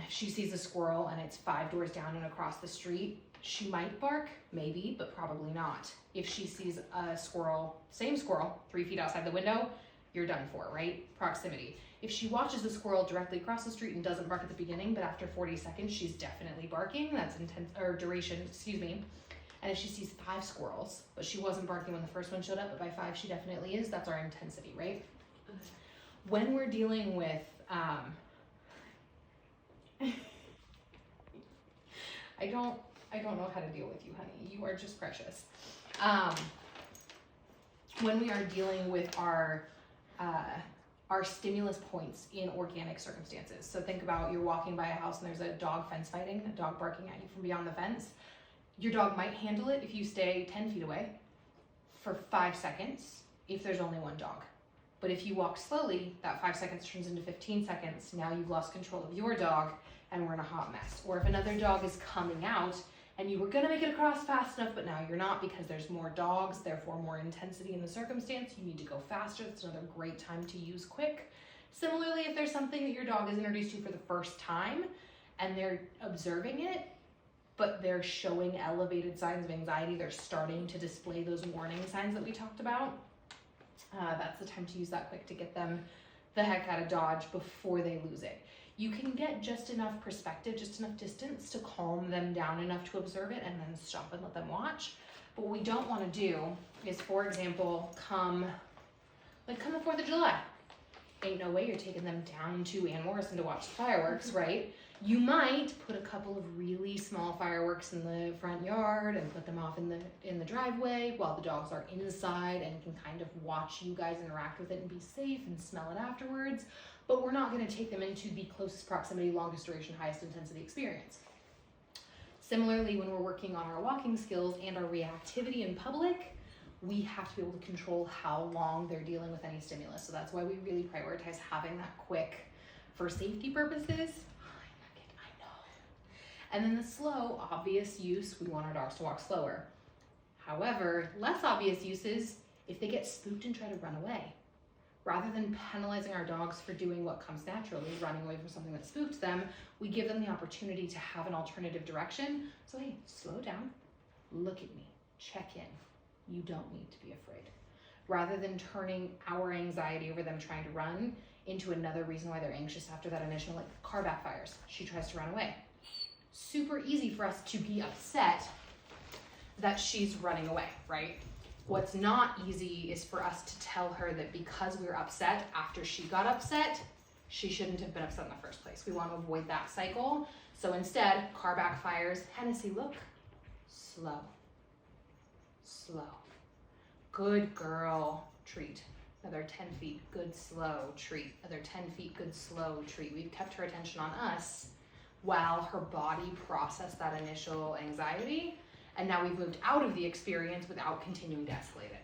If she sees a squirrel and it's 5 doors down and across the street, she might bark, maybe, but probably not. If she sees a squirrel, same squirrel, 3 feet outside the window, you're done for, right? Proximity. If she watches a squirrel directly across the street and doesn't bark at the beginning, but after 40 seconds, she's definitely barking. That's intense, or duration, excuse me. And if she sees 5 squirrels, but she wasn't barking when the first one showed up, but by 5 she definitely is, that's our intensity, right? Okay. When we're dealing with, I don't know how to deal with you, honey. You are just precious. When we are dealing with our stimulus points in organic circumstances. So think about you're walking by a house and there's a dog fence fighting, a dog barking at you from beyond the fence. Your dog might handle it if you stay 10 feet away for 5 seconds if there's only one dog. But if you walk slowly, that 5 seconds turns into 15 seconds. Now you've lost control of your dog and we're in a hot mess. Or if another dog is coming out and you were gonna make it across fast enough, but now you're not because there's more dogs, therefore more intensity in the circumstance, you need to go faster. That's another great time to use quick. Similarly, if there's something that your dog is introduced to for the first time and they're observing it, but they're showing elevated signs of anxiety, they're starting to display those warning signs that we talked about, that's the time to use that quick to get them the heck out of Dodge before they lose it. You can get just enough perspective, just enough distance to calm them down enough to observe it and then stop and let them watch. But what we don't want to do is, for example, come the 4th of July. Ain't no way you're taking them down to Ann Morrison to watch the fireworks, right? You might put a couple of really small fireworks in the front yard and put them off in the driveway while the dogs are inside and can kind of watch you guys interact with it and be safe and smell it afterwards. But we're not going to take them into the closest proximity, longest duration, highest intensity experience. Similarly, when we're working on our walking skills and our reactivity in public, we have to be able to control how long they're dealing with any stimulus. So that's why we really prioritize having that quick for safety purposes. I know. And then the slow, obvious use, we want our dogs to walk slower. However, less obvious uses, if they get spooked and try to run away. Rather than penalizing our dogs for doing what comes naturally, running away from something that spooked them, we give them the opportunity to have an alternative direction. So hey, slow down, look at me, check in. You don't need to be afraid. Rather than turning our anxiety over them trying to run into another reason why they're anxious after that initial, like car backfires, she tries to run away. Super easy for us to be upset that she's running away, right? What's not easy is for us to tell her that because we were upset after she got upset, she shouldn't have been upset in the first place. We want to avoid that cycle. So instead, car backfires, Hennessy, look, slow, slow. Good girl, treat. Another 10 feet, good, slow, treat. Another 10 feet, good, slow, treat. We've kept her attention on us while her body processed that initial anxiety. And now we've moved out of the experience without continuing to escalate it.